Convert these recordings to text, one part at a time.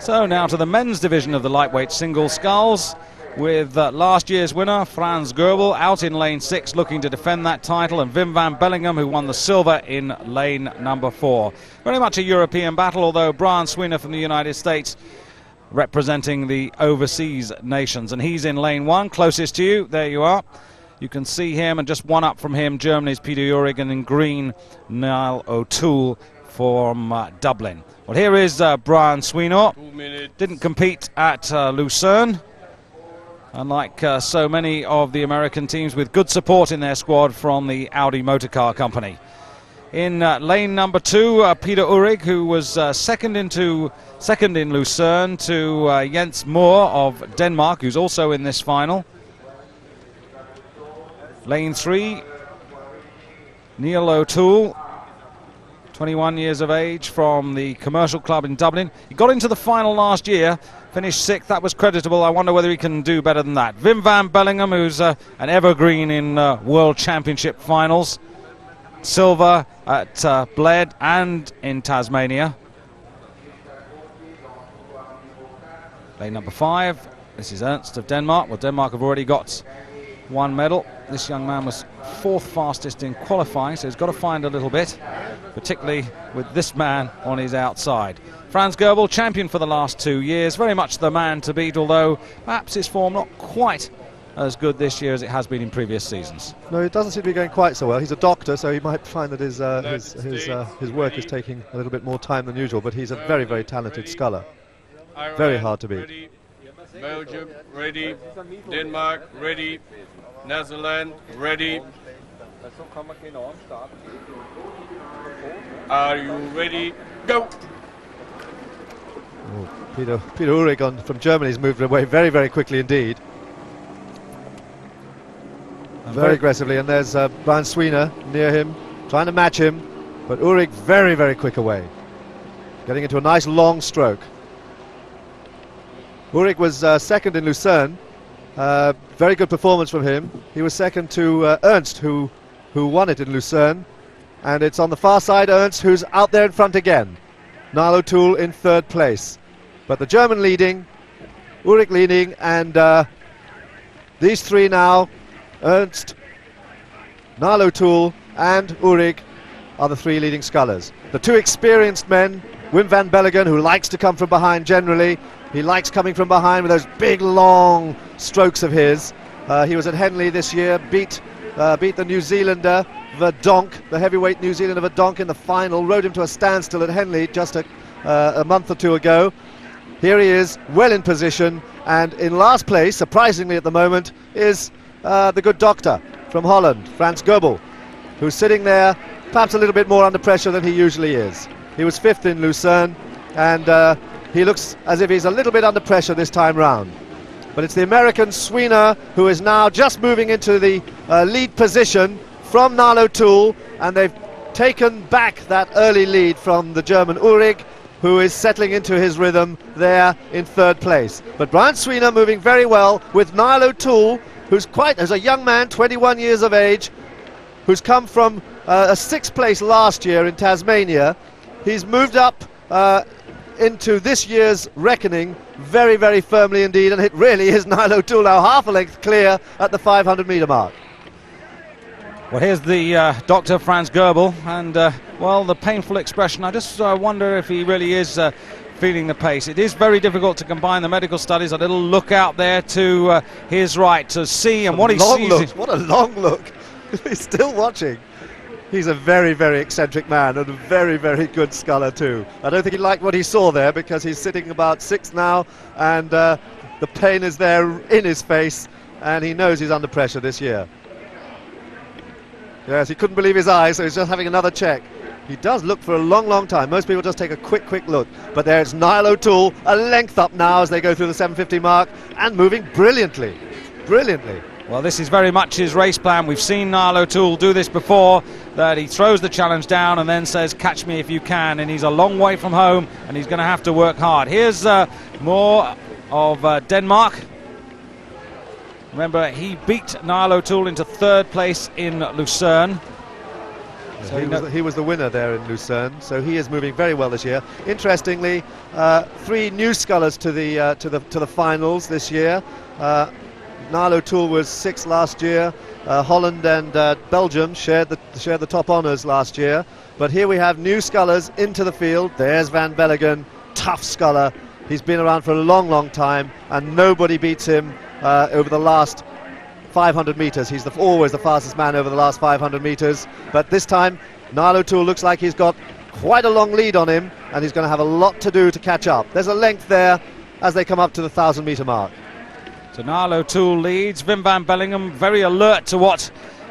So now to the men's division of the lightweight single sculls, with last year's winner Frans Goebel out in lane 6 looking to defend that title, and Wim van Belleghem, who won the silver in lane number 4. Very much a European battle, although Brian Sweeney from the United States representing the overseas nations, and he's in lane 1, closest to you. There you are. You can see him, and just one up from him, Germany's Peter Uhrig, and in green, Niall O'Toole from Dublin. Well, here is Brian Sweeney. Didn't compete at Lucerne, unlike so many of the American teams, with good support in their squad from the Audi motorcar company. In lane number 2, Peter Uhrig, who was second in Lucerne to Jens Moore of Denmark, who's also in this final. Lane 3, Niall O'Toole, 21 years of age, from the Commercial Club in Dublin. He got into the final last year, finished 6th. That was creditable. I wonder whether he can do better than that. Wim van Belleghem, who's an evergreen in World Championship finals. Silver at Bled and in Tasmania. Lane number 5, this is Ernst of Denmark. Well, Denmark have already got one medal. This young man was 4th fastest in qualifying, so he's got to find a little bit, particularly with this man on his outside. Frans Goebel, champion for the last 2 years, very much the man to beat, although perhaps his form not quite as good this year as it has been in previous seasons. No, it doesn't seem to be going quite so well. He's a doctor, so he might find that his work is taking a little bit more time than usual, but he's a very, very talented sculler. Very hard to beat. Belgium, ready. Denmark, ready. Netherlands, ready. Are you ready? Go! Oh, Peter Uhrig from Germany has moved away very, very quickly indeed. Very aggressively, and there's Brian Sweeney near him, trying to match him, but Uhrig very, very quick away, getting into a nice long stroke. Uhrig was second in Lucerne. Very good performance from him. He was second to Ernst, who won it in Lucerne, and it's on the far side Ernst who's out there in front again. Niall O'Toole in 3rd place, but the German leading, Uhrig leading, and these three now, Ernst, Niall O'Toole and Uhrig, are the 3 leading scullers. The 2 experienced men, Wim van Belleghem, who likes to come from behind generally. He likes coming from behind with those big long strokes of his. He was at Henley this year, beat the New Zealander Verdonk, the heavyweight New Zealander Verdonk, in the final, rode him to a standstill at Henley just a month or 2 ago. Here he is, well in position, and in last place, surprisingly at the moment, is the good doctor from Holland, Frans Goebel, who's sitting there perhaps a little bit more under pressure than he usually is. He was 5th in Lucerne, and he looks as if he's a little bit under pressure this time round. But it's the American Sweeney who is now just moving into the lead position from Niall O'Toole, and they've taken back that early lead from the German Uhrig, who is settling into his rhythm there in 3rd place. But Brian Sweeney moving very well with Niall O'Toole, who's as a young man, 21 years of age, who's come from a 6th place last year in Tasmania. He's moved up into this year's reckoning very, very firmly indeed, and it really is Niall O'Toole now half a length clear at the 500-metre mark. Well, here's the Dr. Frans Goebel, and well, the painful expression. I just wonder if he really is feeling the pace. It is very difficult to combine the medical studies. A little look out there to his right to see, and what he sees. What a long look! He's still watching. He's a very, very eccentric man, and a very, very good sculler too. I don't think he liked what he saw there, because he's sitting about 6th now, and the pain is there in his face, and he knows he's under pressure this year. Yes, he couldn't believe his eyes, so he's just having another check. He does look for a long, long time. Most people just take a quick look. But there's Niall O'Toole, a length up now as they go through the 750 mark, and moving brilliantly. Brilliantly. Well, this is very much his race plan. We've seen Niall O'Toole do this before, that he throws the challenge down and then says, catch me if you can, and he's a long way from home, and he's going to have to work hard. Here's Moore of Denmark. Remember, he beat Niall O'Toole into 3rd place in Lucerne. So he was the winner there in Lucerne, so he is moving very well this year. Interestingly, 3 new scullers to the finals this year. Niall O'Toole was 6th last year. Holland and Belgium shared the top honours last year. But here we have new scullers into the field. There's Van Belleghem, tough sculler. He's been around for a long, long time, and nobody beats him over the last 500 metres. He's always the fastest man over the last 500 metres. But this time, Niall O'Toole looks like he's got quite a long lead on him, and he's going to have a lot to do to catch up. There's a length there as they come up to the 1,000-metre mark. So Niall O'Toole leads. Wim van Belleghem very alert to what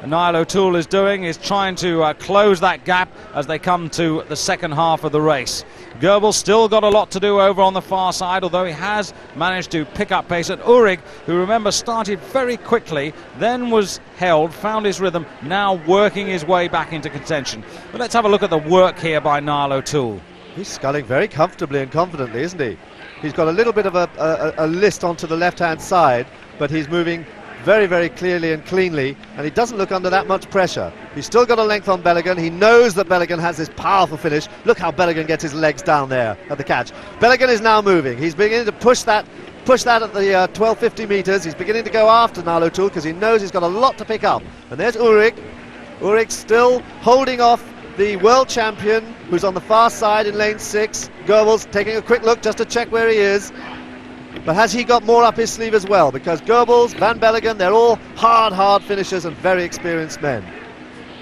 Niall O'Toole is doing, is trying to close that gap as they come to the second half of the race. Goebel's still got a lot to do over on the far side, although he has managed to pick up pace. And Uhrig, who remember started very quickly, then was held, found his rhythm, now working his way back into contention. But let's have a look at the work here by Niall O'Toole. He's sculling very comfortably and confidently, isn't he? He's got a little bit of a list onto the left-hand side, but he's moving very, very clearly and cleanly, and he doesn't look under that much pressure. He's still got a length on Belleghem. He knows that Belleghem has this powerful finish. Look how Belleghem gets his legs down there at the catch. Belleghem is now moving. He's beginning to push that at the 1250 metres. He's beginning to go after Niall O'Toole because he knows he's got a lot to pick up. And there's Uhrig. Uhrig still holding off the world champion, who's on the far side in lane 6. Goebel's taking a quick look just to check where he is. But has he got more up his sleeve as well? Because Goebel's, Van Belleghem, they're all hard finishers and very experienced men.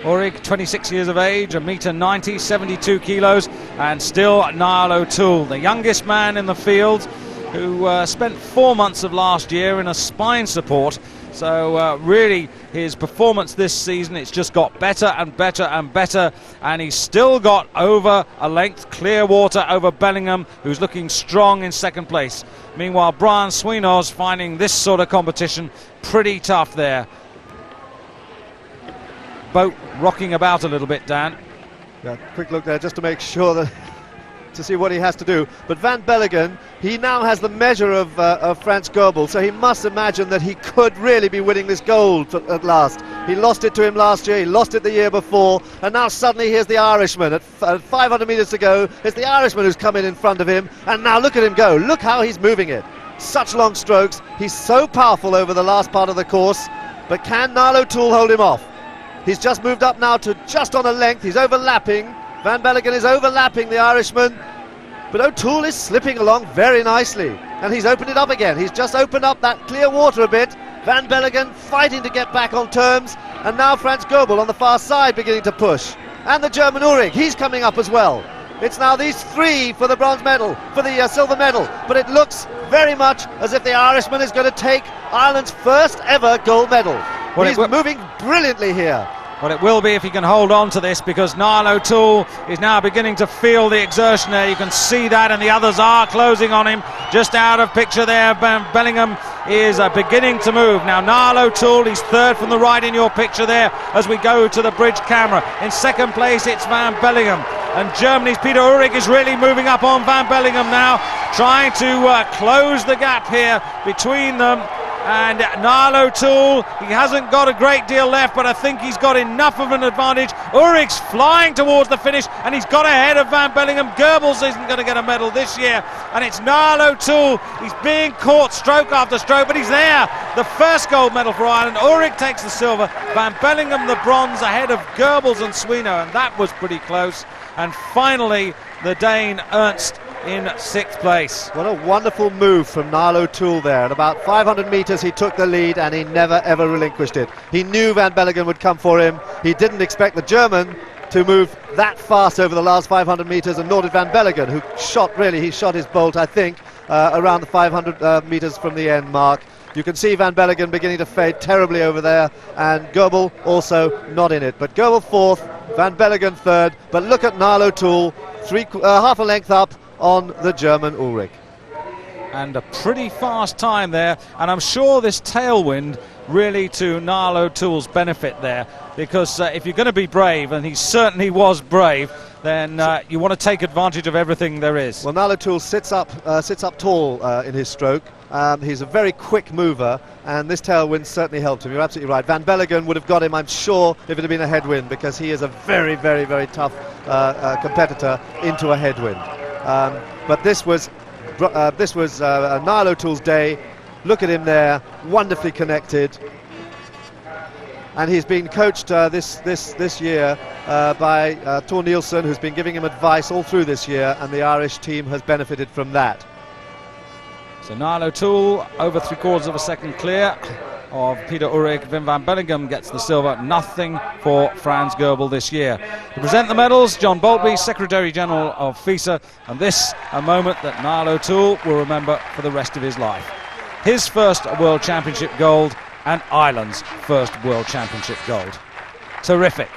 Uhrig, 26 years of age, 1.90 m, 72 kilos, and still Niall O'Toole, the youngest man in the field, who spent 4 months of last year in a spine support. So really his performance this season, it's just got better and better and better, and he's still got over a length clear water over Belleghem, who's looking strong in second place. Meanwhile, Brian Sweenow's finding this sort of competition pretty tough there. Boat rocking about a little bit, Dan. Yeah, quick look there just to make sure that to see what he has to do. But Van Belleghem, he now has the measure of Frans Goebel, so he must imagine that he could really be winning this gold at last. He lost it to him last year, he lost it the year before, and now suddenly here's the Irishman. At 500 metres to go, it's the Irishman who's come in front of him, and now look at him go. Look how he's moving it. Such long strokes. He's so powerful over the last part of the course, but can Niall O'Toole hold him off? He's just moved up now to just on a length. He's overlapping. Van Belleghem is overlapping the Irishman, but O'Toole is slipping along very nicely, and he's opened it up again. He's just opened up that clear water a bit. Van Belleghem fighting to get back on terms, and now Frans Goebel on the far side beginning to push, and the German Uhrig, he's coming up as well. It's now these 3 for the bronze medal, for the silver medal, but it looks very much as if the Irishman is going to take Ireland's first ever gold medal. Well, he's moving brilliantly here. Well, it will be if he can hold on to this, because Niall O'Toole is now beginning to feel the exertion there. You can see that, and the others are closing on him. Just out of picture there, Belleghem is beginning to move. Now Niall O'Toole, he's 3rd from the right in your picture there as we go to the bridge camera. In second place, it's Van Belleghem. And Germany's Peter Uhrig is really moving up on Van Belleghem now, trying to close the gap here between them. And Niall O'Toole, he hasn't got a great deal left, but I think he's got enough of an advantage. Uhrig's flying towards the finish, and he's got ahead of Van Belleghem. Goebbels isn't going to get a medal this year, and it's Niall O'Toole. He's being caught stroke after stroke, but he's there. The first gold medal for Ireland. Uhrig takes the silver, Van Belleghem the bronze ahead of Goebbels and Sweeney, and that was pretty close. And finally, the Dane Ernst in 6th place. What a wonderful move from Niall O'Toole there. At about 500 metres he took the lead, and he never ever relinquished it. He knew Van Belleghem would come for him. He didn't expect the German to move that fast over the last 500 metres, and nor did Van Belleghem, who he shot his bolt, I think, around the 500 metres from the end mark. You can see Van Belleghem beginning to fade terribly over there, and Goebel also not in it. But Goebel 4th, Van Belleghem 3rd, but look at Niall O'Toole, half a length up on the German Uhrig. And a pretty fast time there, and I'm sure this tailwind really to Niall O'Toole's benefit there, because if you're going to be brave, and he certainly was brave, then you want to take advantage of everything there is. Well, Niall O'Toole sits up tall in his stroke, He's a very quick mover, and this tailwind certainly helped him. You're absolutely right. Van Belleghem would have got him, I'm sure, if it had been a headwind, because he is a very, very, very tough competitor into a headwind. But this was Niall O'Toole's day. Look at him there, wonderfully connected. And he's been coached this year by Tor Nielsen, who's been giving him advice all through this year, and the Irish team has benefited from that. So Niall O'Toole over 3/4 of a second clear of Peter Uhrig. Wim van Belleghem gets the silver. Nothing for Frans Goebel this year. To present the medals, John Boltby, Secretary General of FISA, and this a moment that Niall O'Toole will remember for the rest of his life. His first World Championship gold and Ireland's first World Championship gold. Terrific.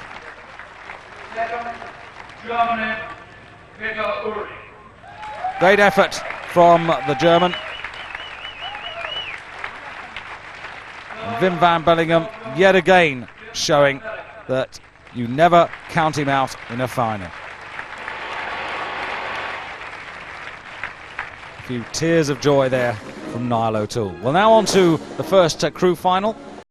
Great effort from the German. Wim van Belleghem yet again showing that you never count him out in a final. A few tears of joy there from Niall O'Toole. Well, now on to the first crew final.